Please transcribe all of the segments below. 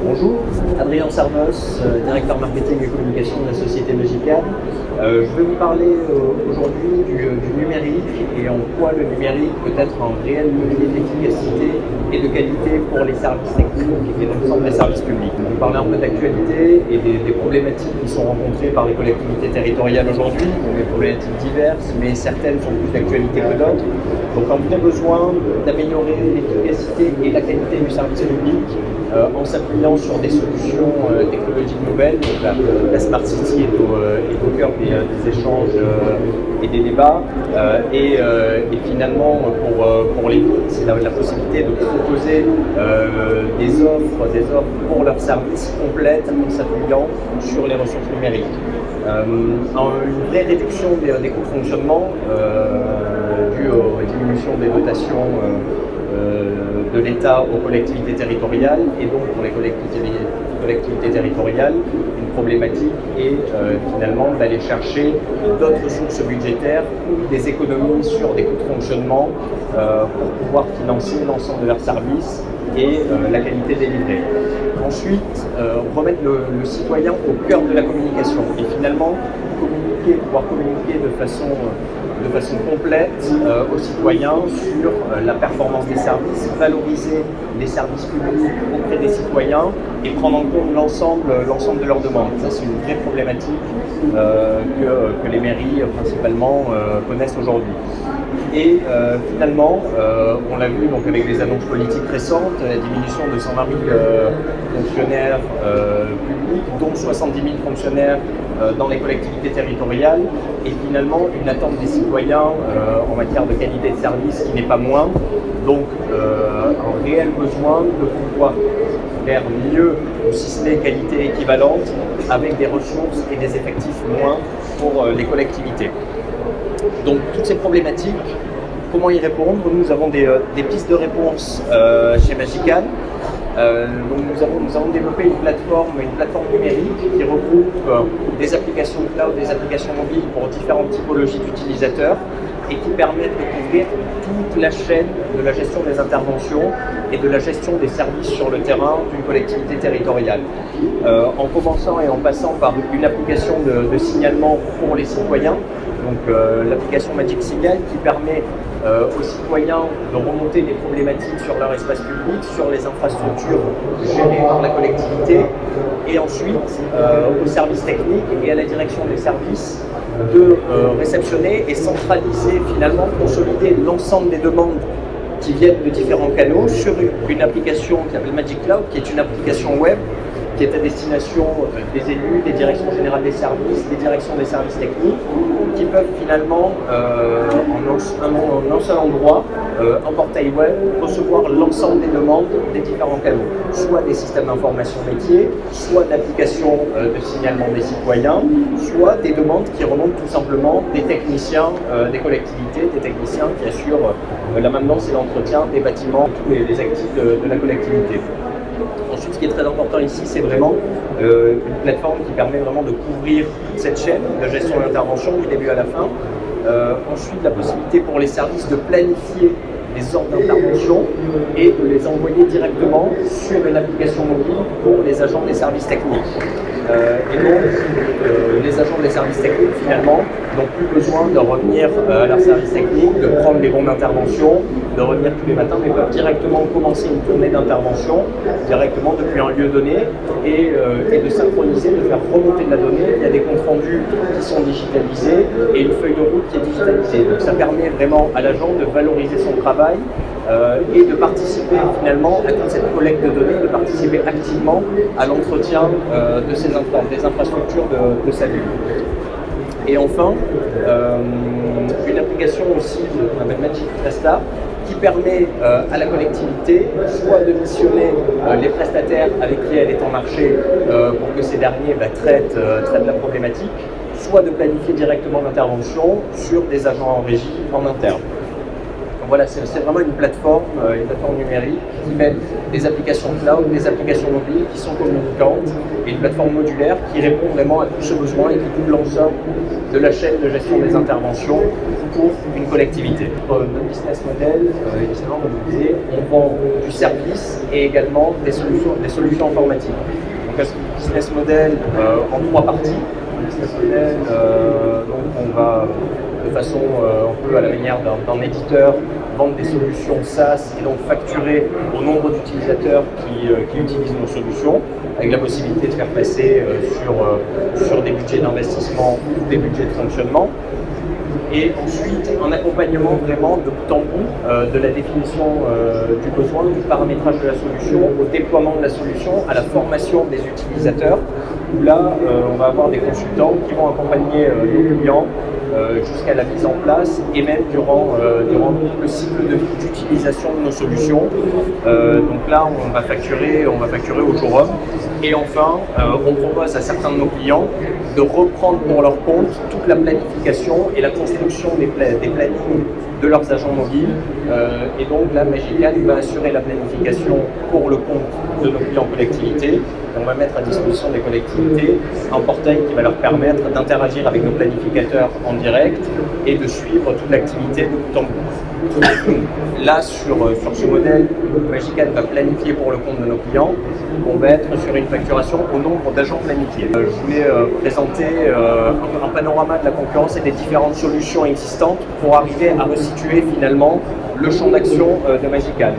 Bonjour, Adrien Sarnos, directeur marketing et communication de la société Magical. Je vais vous parler aujourd'hui du numérique et en quoi le numérique peut être un réel levier d'efficacité et de qualité pour les services techniques et l'ensemble des services publics. Je vais parler un peu d'actualité et des problématiques qui sont rencontrées par les collectivités territoriales aujourd'hui, des problématiques diverses, mais certaines sont plus d'actualité que d'autres. Donc un vrai besoin d'améliorer l'efficacité et la qualité du service public en s'appuyant sur des solutions technologiques nouvelles. Donc la Smart City est au cœur des échanges et des débats. Et finalement, pour les villes, c'est la possibilité de proposer des offres pour leurs services complètes en s'appuyant sur les ressources numériques. Une vraie réduction des coûts de fonctionnement due aux diminutions des dotations de l'État aux collectivités territoriales, et donc pour les collectivités territoriales, une problématique est finalement d'aller chercher d'autres sources budgétaires ou des économies sur des coûts de fonctionnement pour pouvoir financer l'ensemble de leurs services et la qualité délivrée. Ensuite, remettre le citoyen au cœur de la communication et finalement pouvoir communiquer de façon complète aux citoyens sur la performance des services, valoriser les services publics auprès des citoyens et prendre en compte l'ensemble de leurs demandes. Ça, c'est une vraie problématique que les mairies principalement connaissent aujourd'hui. Et finalement, on l'a vu donc avec les annonces politiques récentes, la diminution de 120 000 fonctionnaires publics, dont 70 000 fonctionnaires dans les collectivités territoriales, et finalement une attente des citoyens en matière de qualité de service qui n'est pas moins. Donc un réel besoin de pouvoir faire mieux, ou si ce n'est qualité équivalente, avec des ressources et des effectifs moins pour les collectivités. Donc toutes ces problématiques, comment y répondre? Nous avons des pistes de réponse chez Magical. Donc nous avons développé une plateforme numérique qui regroupe des applications cloud, des applications mobiles pour différentes typologies d'utilisateurs et qui permettent de couvrir toute la chaîne de la gestion des interventions et de la gestion des services sur le terrain d'une collectivité territoriale. En commençant et en passant par une application de signalement pour les citoyens, donc l'application Magic Signal qui permet aux citoyens de remonter des problématiques sur leur espace public, sur les infrastructures gérées par la collectivité, et ensuite aux services techniques et à la direction des services de réceptionner et centraliser, finalement consolider l'ensemble des demandes qui viennent de différents canaux sur une application qui s'appelle Magic Cloud, qui est une application web qui est à destination des élus, des directions générales des services, des directions des services techniques, qui peuvent finalement, en un seul endroit, un portail web, recevoir l'ensemble des demandes des différents canaux, soit des systèmes d'information métiers, soit d'applications de signalement des citoyens, soit des demandes qui remontent tout simplement des techniciens des collectivités, des techniciens qui assurent la maintenance et l'entretien des bâtiments, tous les actifs de la collectivité. Ensuite, ce qui est très important ici, c'est vraiment une plateforme qui permet vraiment de couvrir toute cette chaîne de gestion et d'intervention du début à la fin. Ensuite, la possibilité pour les services de planifier les ordres d'intervention et de les envoyer directement sur une application mobile pour les agents des services techniques. Et donc, les agents des services techniques, finalement, n'ont plus besoin de revenir à leur service technique, de prendre les bons d'intervention, de revenir tous les matins, mais peuvent directement commencer une tournée d'intervention directement depuis un lieu donné et de synchroniser, de faire remonter de la donnée. Il y a des comptes rendus qui sont digitalisés et une feuille de route qui est digitalisée. Donc ça permet vraiment à l'agent de valoriser son travail et de participer finalement à toute cette collecte de données, de participer activement à l'entretien des infrastructures de sa ville. Et enfin, une application aussi qu'on appelle Magic Presta, qui permet à la collectivité soit de missionner les prestataires avec qui elle est en marché pour que ces derniers traitent la problématique, soit de planifier directement l'intervention sur des agents en régie en interne. Donc voilà, c'est vraiment une plateforme numérique qui mêle des applications cloud, des applications mobiles qui sont communicantes et une plateforme modulaire qui répond vraiment à tous ce besoin et qui double l'ensemble de la chaîne de gestion des interventions pour une collectivité. Notre business model, initialement, comme je disais, on vend du service et également des solutions informatiques. Donc un business model en 3 parties. Un business model, donc on va de façon un peu à la manière d'un éditeur vendre des solutions SaaS et donc facturer au nombre d'utilisateurs qui utilisent nos solutions, avec la possibilité de faire passer sur des budgets d'investissement ou des budgets de fonctionnement. Et ensuite, un accompagnement vraiment de bout en bout de la définition du besoin, du paramétrage de la solution, au déploiement de la solution, à la formation des utilisateurs, où là, on va avoir des consultants qui vont accompagner nos clients jusqu'à la mise en place et même durant le cycle de vie d'utilisation de nos solutions. Donc là, on va facturer au jour homme. Et enfin, on propose à certains de nos clients de reprendre pour leur compte toute la planification et la construction des plannings de leurs agents mobiles. Et donc là, Magical va assurer la planification pour le compte de nos clients collectivités. On va mettre à disposition des collectivités un portail qui va leur permettre d'interagir avec nos planificateurs en direct et de suivre toute l'activité de bout en bout. Là, sur ce modèle, Magical va planifier pour le compte de nos clients. On va être sur une facturation au nombre d'agents planifiés. Je voulais présenter un panorama de la concurrence et des différentes solutions existantes pour arriver à resituer finalement le champ d'action de Magical.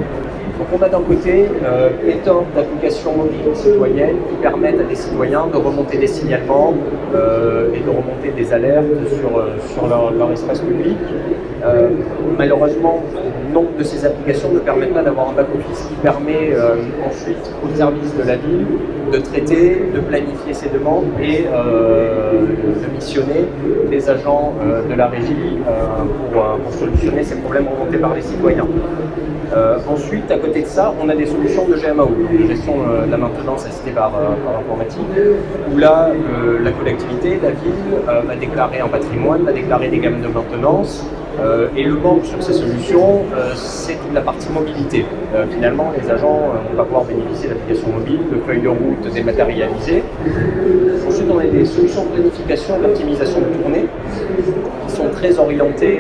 Donc on a d'un côté pléthore d'applications mobiles citoyennes qui permettent à des citoyens de remonter des signalements et de remonter des alertes sur leur espace public. Malheureusement, nombre de ces applications ne permettent pas d'avoir un back-office qui permet ensuite aux services de la ville de traiter, de planifier ces demandes et de missionner des agents de la régie pour solutionner ces problèmes remontés par les citoyens. Ensuite, à côté de ça, on a des solutions de GMAO, de gestion de la maintenance assistée par l'informatique, où là, la collectivité, la ville, va déclarer un patrimoine, va déclarer des gammes de maintenance, et le manque sur ces solutions, c'est toute la partie mobilité. Finalement, les agents vont pas pouvoir bénéficier d'applications mobiles, de feuilles de route dématérialisées. Ensuite, on a des solutions de planification, d'optimisation de tournée, qui sont très orientées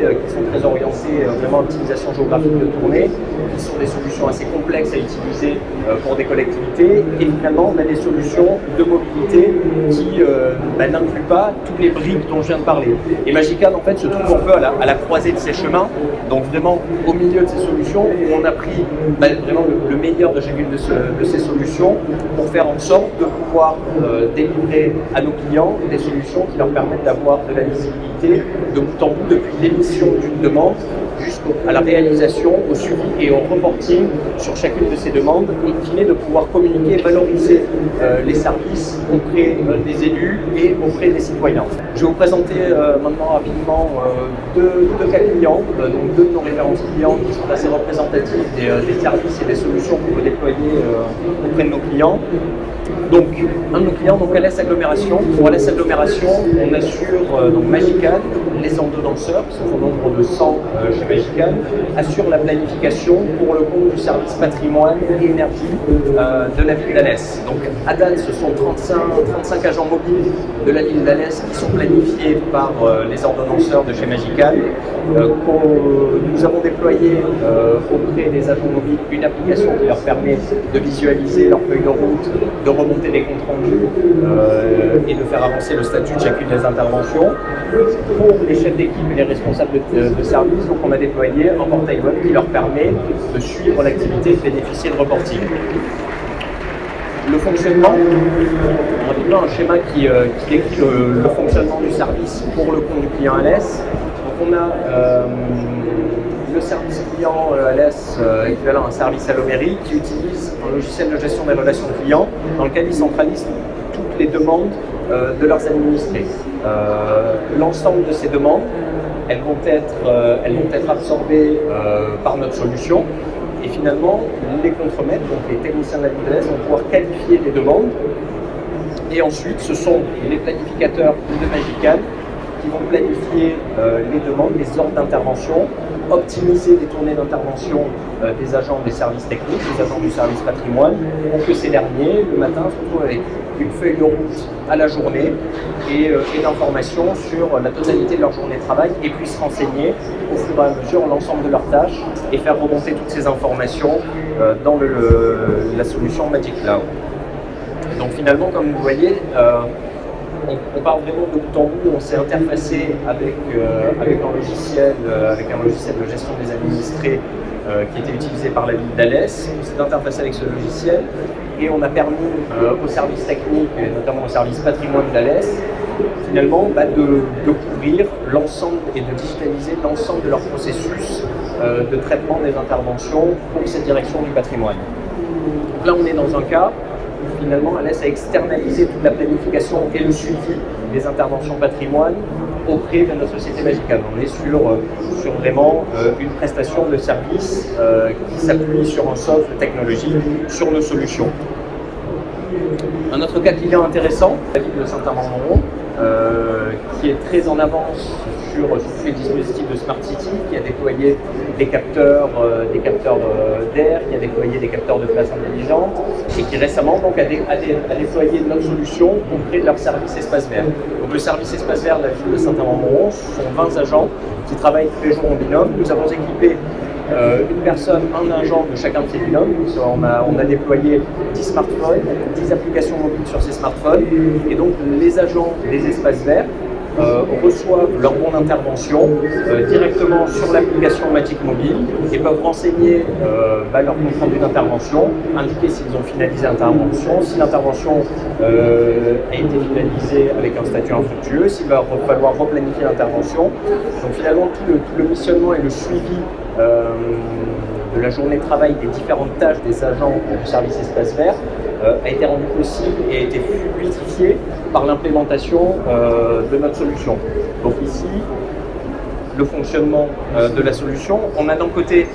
vraiment optimisation géographique de tournée, qui sont des solutions assez complexes à utiliser pour des collectivités. Et finalement, on a des solutions de mobilité qui n'incluent pas toutes les briques dont je viens de parler. Et Magical, en fait, se trouve un peu à la croisée de ces chemins, donc vraiment au milieu de ces solutions, où on a pris vraiment le meilleur de chacune de ces solutions pour faire en sorte de pouvoir délivrer à nos clients des solutions qui leur permettent d'avoir de la visibilité de bout en bout depuis l'émission d'une demande jusqu'à la réalisation, au suivi et au reporting sur chacune de ces demandes, et qui est de pouvoir communiquer, valoriser les services auprès des élus et auprès des citoyens. Je vais vous présenter maintenant rapidement deux cas clients, donc 2 de nos références clients qui sont assez représentatifs des services et des solutions qu'on peut déployer auprès de nos clients. Donc, un de nos clients, donc LS Agglomération. Pour LS Agglomération, on assure donc Magical, les ordonnanceurs, qui sont au nombre de 100 chez Magical, assurent la planification pour le compte du service patrimoine et énergie de la ville d'Alès. Donc, à date, ce sont 35 agents mobiles de la ville d'Alès qui sont planifiés par les ordonnanceurs de chez Magical. Nous avons déployé auprès des agents mobiles une application qui leur permet de visualiser leur feuille de route, de remonter les comptes rendus et de faire avancer le statut de chacune des interventions. Pour les chefs d'équipe et les responsables de service, donc on a déployé un portail web qui leur permet de suivre l'activité et de bénéficier de reporting. Le fonctionnement, rapidement un schéma qui décrit le fonctionnement du service pour le compte du client LS. Donc on a le service client LS équivalent à un service Alloméry qui utilise un logiciel de gestion des relations clients dans lequel ils centralisent toutes les demandes de leurs administrés. L'ensemble de ces demandes, elles vont être absorbées par notre solution. Et finalement, les contremaîtres, donc les techniciens de la ville vont pouvoir qualifier les demandes. Et ensuite, ce sont les planificateurs de Magical qui vont planifier les demandes, les ordres d'intervention optimiser les tournées d'intervention des agents des services techniques, des agents du service patrimoine, pour que ces derniers, le matin, se retrouvent avec une feuille de route à la journée et d'informations sur la totalité de leur journée de travail et puissent renseigner au fur et à mesure l'ensemble de leurs tâches et faire remonter toutes ces informations dans la solution Magic Cloud. Donc finalement, comme vous voyez, on part vraiment de bout en bout, on s'est interfacé avec un logiciel de gestion des administrés qui était utilisé par la ville d'Alès. On s'est interfacé avec ce logiciel et on a permis aux services techniques, et notamment au service patrimoine d'Alès, finalement de couvrir l'ensemble et de digitaliser l'ensemble de leur processus de traitement des interventions pour cette direction du patrimoine. Donc là, on est dans un cas où finalement Alès a externalisé toute la planification et le suivi des interventions patrimoine auprès de notre société Magicad. On est sur vraiment une prestation de service qui s'appuie sur un socle technologique, sur nos solutions. Un autre cas client intéressant, la ville de Saint-Amand-Montrond, qui est très en avance sur tous les dispositifs de Smart City, qui a déployé des capteurs d'air, qui a déployé des capteurs de place intelligente et qui récemment donc, a déployé notre solution auprès de leur service espace vert. Donc le service espace vert de la ville de Saint-Amand-Montrond, ce sont 20 agents qui travaillent tous les jours en binôme. Nous avons équipé une personne, un agent de chacun de ces binômes. On a déployé 10 smartphones, 10 applications mobiles sur ces smartphones. Et donc les agents des espaces verts reçoivent leur bon d'intervention directement sur l'application Magic Mobile et peuvent renseigner leur compte rendu d'intervention, indiquer s'ils ont finalisé l'intervention, si l'intervention a été finalisée avec un statut infructueux, s'il va falloir replanifier l'intervention. Donc finalement tout le missionnement et le suivi de la journée de travail des différentes tâches des agents du service espace vert a été rendu possible et a été fluidifié par l'implémentation de notre solution. Donc ici, le fonctionnement de la solution, on a d'un côté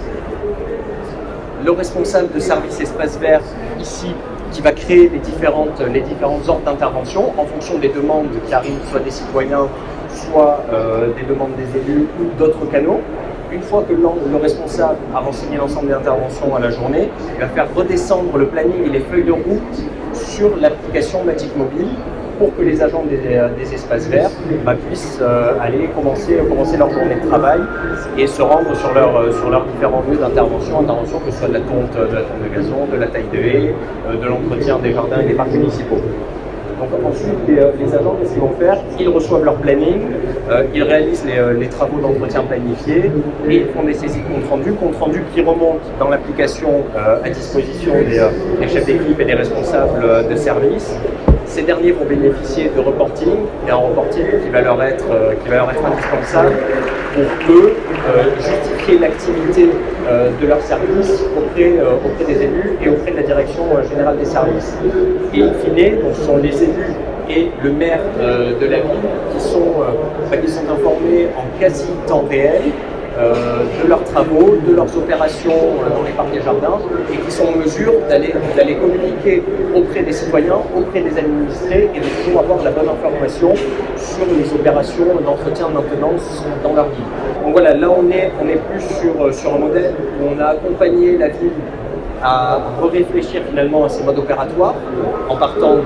le responsable de service espace vert ici qui va créer les différentes ordres d'intervention en fonction des demandes qui arrivent, soit des citoyens, soit des demandes des élus ou d'autres canaux. Une fois que le responsable a renseigné l'ensemble des interventions à la journée, il va faire redescendre le planning et les feuilles de route sur l'application Magic Mobile pour que les agents des espaces verts puissent aller commencer leur journée de travail et se rendre sur leurs différents lieux d'intervention, que ce soit de la tonte de gazon, de la taille de haies, de l'entretien des jardins et des parcs municipaux. Donc ensuite, les agents, qu'est-ce qu'ils vont faire? Ils reçoivent leur planning, ils réalisent les travaux d'entretien planifiés et ils font des saisies compte rendu qui remontent dans l'application à disposition des chefs d'équipe et des responsables de service. Ces derniers vont bénéficier de reporting, et un reporting qui va leur être indispensable pour eux justifier l'activité de leur service auprès des élus et auprès de la direction générale des services. Et in fine, donc, ce sont les élus et le maire de la ville qui sont informés en quasi temps réel de leurs travaux, de leurs opérations dans les parcs et jardins et qui sont en mesure d'aller communiquer auprès des citoyens, auprès des administrés et de toujours avoir la bonne information sur les opérations d'entretien, de maintenance dans leur ville. Donc voilà, là on est plus sur un modèle où on a accompagné la ville à réfléchir finalement à ses modes opératoires en partant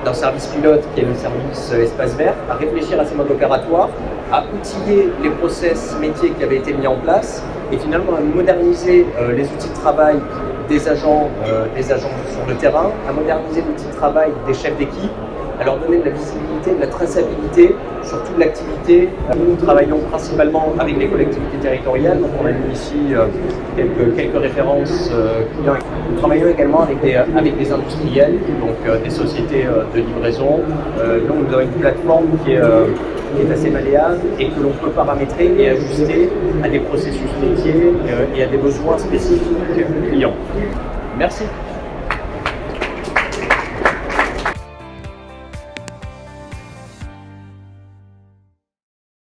d'un service pilote qui est le service espace vert, à réfléchir à ses modes opératoires, à outiller les process métiers qui avaient été mis en place et finalement à moderniser les outils de travail des agents sur le terrain, à moderniser l'outil de travail des chefs d'équipe, à leur donner de la visibilité, de la traçabilité sur toute l'activité. Nous travaillons principalement avec les collectivités territoriales, donc on a mis ici quelques références clients. Nous travaillons également avec des industriels, donc des sociétés de livraison. Donc nous avons une plateforme qui est assez malléable et que l'on peut paramétrer et ajuster à des processus métiers et à des besoins spécifiques clients. Merci.